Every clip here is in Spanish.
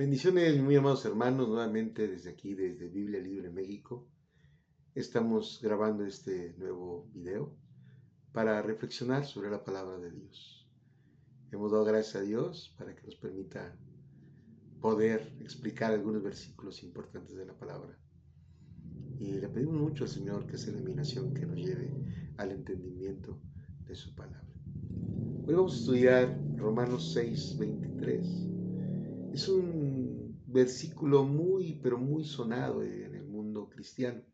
Bendiciones, muy amados hermanos, nuevamente desde aquí, desde Biblia Libre México. Estamos grabando este nuevo video para reflexionar sobre la palabra de Dios. Hemos dado gracias a Dios para que nos permita poder explicar algunos versículos importantes de la palabra. Y le pedimos mucho al Señor que esa iluminación que nos lleve al entendimiento de su palabra. Hoy vamos a estudiar Romanos 6:23. Es un versículo muy, pero muy sonado en el mundo cristiano.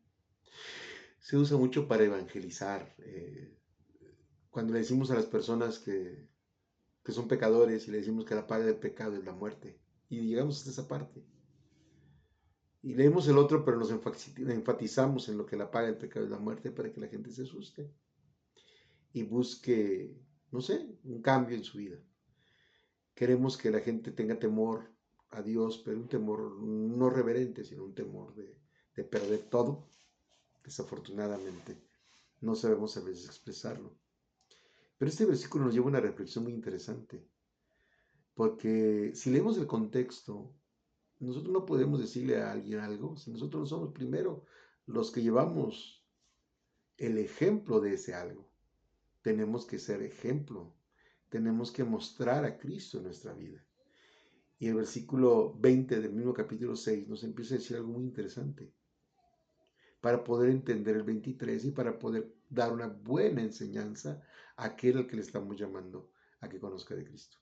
Se usa mucho para evangelizar. Cuando le decimos a las personas que son pecadores y le decimos que la paga del pecado es la muerte. Y llegamos hasta esa parte. Y leemos el otro, pero nos enfatizamos en lo que la paga del pecado es la muerte para que la gente se asuste y busque, no sé, un cambio en su vida. Queremos que la gente tenga temor a Dios, pero un temor no reverente, sino un temor de perder todo. Desafortunadamente, no sabemos a veces expresarlo. Pero este versículo nos lleva a una reflexión muy interesante, porque si leemos el contexto, nosotros no podemos decirle a alguien algo si nosotros no somos primero los que llevamos el ejemplo de ese algo. Tenemos que ser ejemplo, tenemos que mostrar a Cristo en nuestra vida. Y el versículo 20 del mismo capítulo 6 nos empieza a decir algo muy interesante para poder entender el 23 y para poder dar una buena enseñanza a aquel al que le estamos llamando a que conozca de Cristo.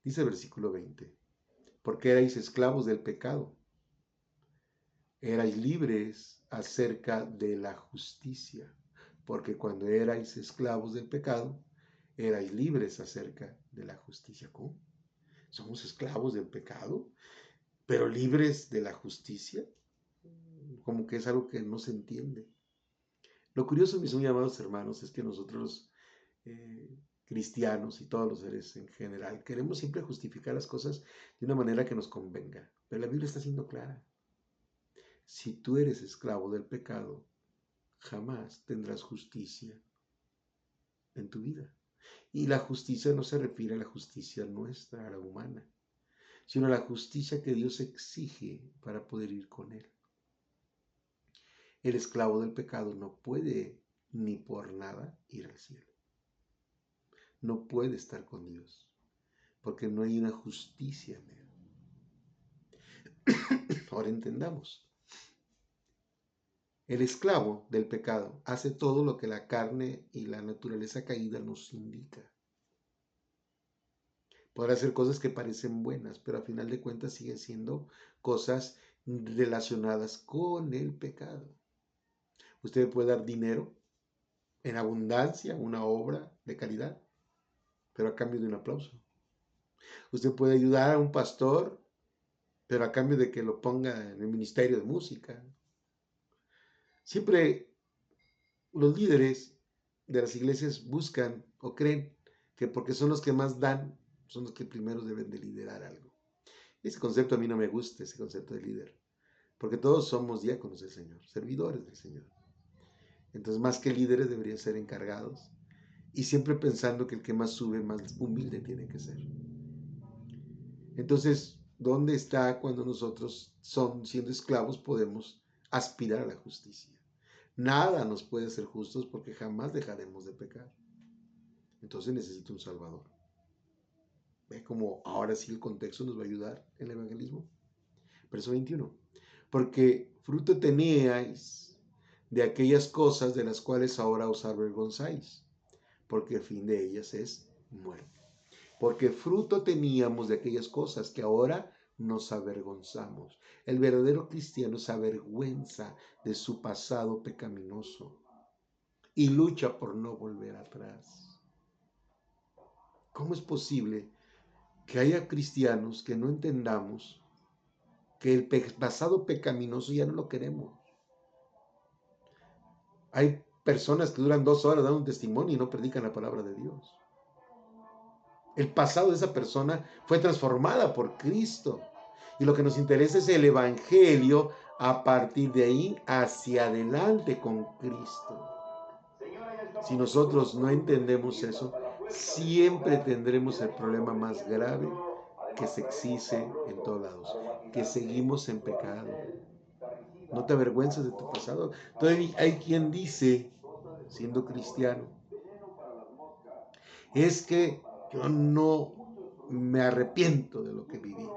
Dice el versículo 20, porque erais esclavos del pecado, erais libres acerca de la justicia, porque cuando erais esclavos del pecado, erais libres acerca de la justicia. ¿Cómo? ¿Somos esclavos del pecado, pero libres de la justicia? Como que es algo que no se entiende. Lo curioso, mis muy amados hermanos, es que nosotros cristianos y todos los seres en general queremos siempre justificar las cosas de una manera que nos convenga. Pero la Biblia está siendo clara. Si tú eres esclavo del pecado, jamás tendrás justicia en tu vida. Y la justicia no se refiere a la justicia nuestra, a la humana, sino a la justicia que Dios exige para poder ir con Él. El esclavo del pecado no puede ni por nada ir al cielo. No puede estar con Dios, porque no hay una justicia en Él. Ahora entendamos. El esclavo del pecado hace todo lo que la carne y la naturaleza caída nos indica. Podrá hacer cosas que parecen buenas, pero a final de cuentas siguen siendo cosas relacionadas con el pecado. Usted puede dar dinero en abundancia, una obra de caridad, pero a cambio de un aplauso. Usted puede ayudar a un pastor, pero a cambio de que lo ponga en el ministerio de música. Siempre los líderes de las iglesias buscan o creen que porque son los que más dan, son los que primero deben de liderar algo. Ese concepto a mí no me gusta, ese concepto de líder, porque todos somos diáconos del Señor, servidores del Señor. Entonces, más que líderes deberían ser encargados y siempre pensando que el que más sube, más humilde tiene que ser. Entonces, ¿dónde está cuando nosotros, siendo esclavos, podemos aspirar a la justicia? Nada nos puede hacer justos porque jamás dejaremos de pecar. Entonces necesito un Salvador. ¿Ve cómo ahora sí el contexto nos va a ayudar en el evangelismo? Verso 21. Porque fruto teníais de aquellas cosas de las cuales ahora os avergonzáis, porque el fin de ellas es muerte. Porque fruto teníamos de aquellas cosas que ahora nos avergonzamos. El verdadero cristiano se avergüenza de su pasado pecaminoso y lucha por no volver atrás. ¿Cómo es posible que haya cristianos que no entendamos que el pasado pecaminoso ya no lo queremos? Hay personas que duran 2 horas dando un testimonio y no predican la palabra de Dios. El pasado de esa persona fue transformada por Cristo. Y lo que nos interesa es el evangelio a partir de ahí hacia adelante con Cristo. Si nosotros no entendemos eso, siempre tendremos el problema más grave que se exige en todos lados, que seguimos en pecado. No te avergüences de tu pasado. Todavía hay quien dice, siendo cristiano, es que yo no me arrepiento de lo que viví,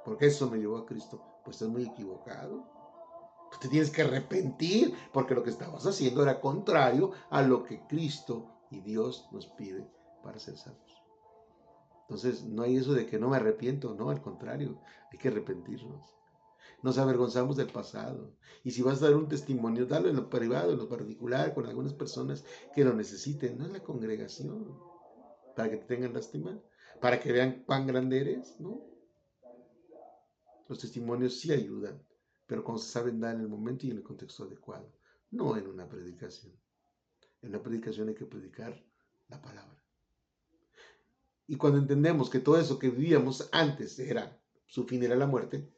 porque eso me llevó a Cristo. Pues estás muy equivocado. Tú te tienes que arrepentir, porque lo que estabas haciendo era contrario a lo que Cristo y Dios nos pide para ser salvos. Entonces, no hay eso de que no me arrepiento, no, al contrario, hay que arrepentirnos. Nos avergonzamos del pasado. Y si vas a dar un testimonio, dalo en lo privado, en lo particular, con algunas personas que lo necesiten, no en la congregación, para que te tengan lástima, para que vean cuán grande eres, ¿no? Los testimonios sí ayudan, pero cuando se saben dar en el momento y en el contexto adecuado, no en una predicación. En una predicación hay que predicar la palabra. Y cuando entendemos que todo eso que vivíamos antes era, su fin era la muerte,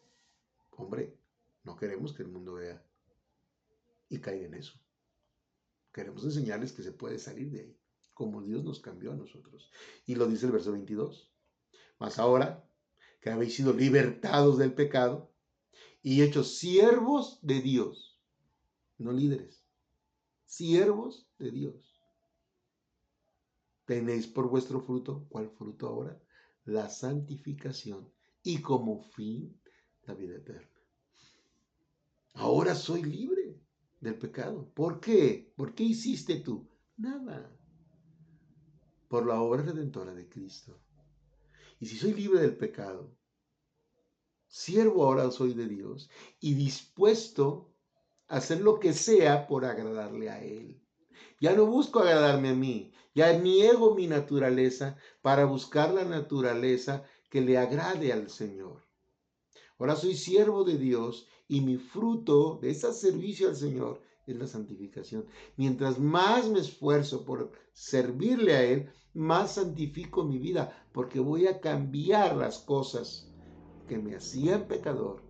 hombre, no queremos que el mundo vea y caiga en eso. Queremos enseñarles que se puede salir de ahí, como Dios nos cambió a nosotros. Y lo dice el verso 22. Mas ahora que habéis sido libertados del pecado y hechos siervos de Dios, no líderes, siervos de Dios, tenéis por vuestro fruto, ¿cuál fruto ahora? La santificación y como fin la vida eterna. Ahora soy libre del pecado. ¿Por qué? ¿Por qué hiciste tú? Nada. Por la obra redentora de Cristo. Y si soy libre del pecado, siervo ahora soy de Dios y dispuesto a hacer lo que sea por agradarle a Él. Ya no busco agradarme a mí, ya niego mi naturaleza para buscar la naturaleza que le agrade al Señor. Ahora soy siervo de Dios y mi fruto de ese servicio al Señor es la santificación. Mientras más me esfuerzo por servirle a Él, más santifico mi vida, porque voy a cambiar las cosas que me hacían pecador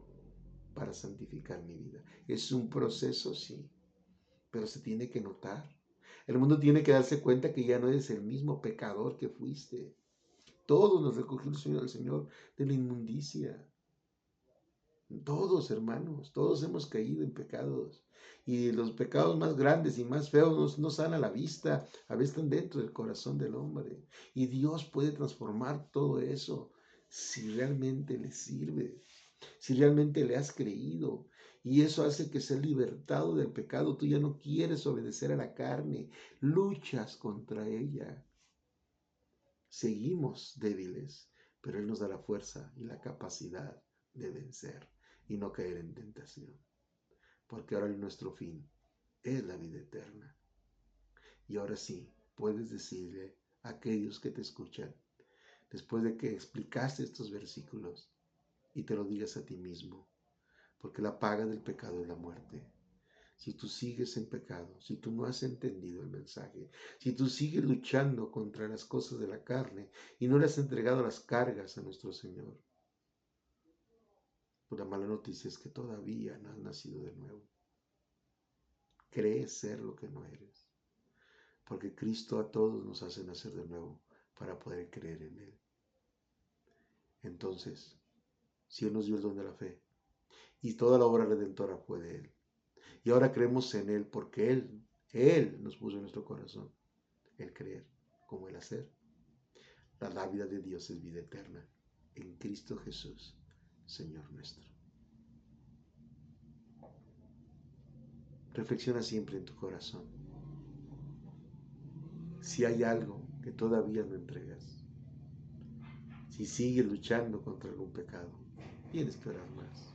para santificar mi vida. Es un proceso, sí, pero se tiene que notar. El mundo tiene que darse cuenta que ya no eres el mismo pecador que fuiste. Todos nos recogió el Señor de la inmundicia. Todos, hermanos, todos hemos caído en pecados. Y los pecados más grandes y más feos no salen a la vista, a veces están dentro del corazón del hombre. Y Dios puede transformar todo eso si realmente le sirve, si realmente le has creído. Y eso hace que seas libertado del pecado. Tú ya no quieres obedecer a la carne, luchas contra ella. Seguimos débiles, pero Él nos da la fuerza y la capacidad de vencer y no caer en tentación. Porque ahora nuestro fin es la vida eterna. Y ahora sí, puedes decirle a aquellos que te escuchan, después de que explicaste estos versículos, y te lo digas a ti mismo, porque la paga del pecado es la muerte. Si tú sigues en pecado, si tú no has entendido el mensaje, si tú sigues luchando contra las cosas de la carne y no le has entregado las cargas a nuestro Señor, pues la mala noticia es que todavía no has nacido de nuevo. Crees ser lo que no eres, porque Cristo a todos nos hace nacer de nuevo para poder creer en Él. Entonces, si Él nos dio el don de la fe y toda la obra redentora fue de Él, y ahora creemos en Él porque Él nos puso en nuestro corazón el creer como el hacer. La vida de Dios es vida eterna en Cristo Jesús, Señor nuestro. Reflexiona siempre en tu corazón. Si hay algo que todavía no entregas, si sigues luchando contra algún pecado, tienes que orar más,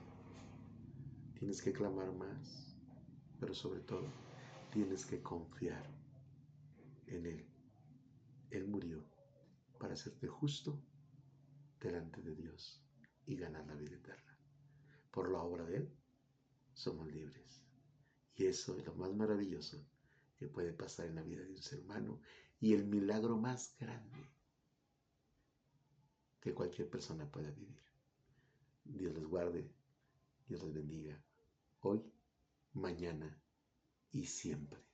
tienes que clamar más, pero sobre todo tienes que confiar en Él. Él murió para hacerte justo delante de Dios y ganar la vida eterna. Por la obra de Él somos libres. Y eso es lo más maravilloso que puede pasar en la vida de un ser humano y el milagro más grande que cualquier persona pueda vivir. Dios les guarde, Dios les bendiga, hoy, mañana y siempre.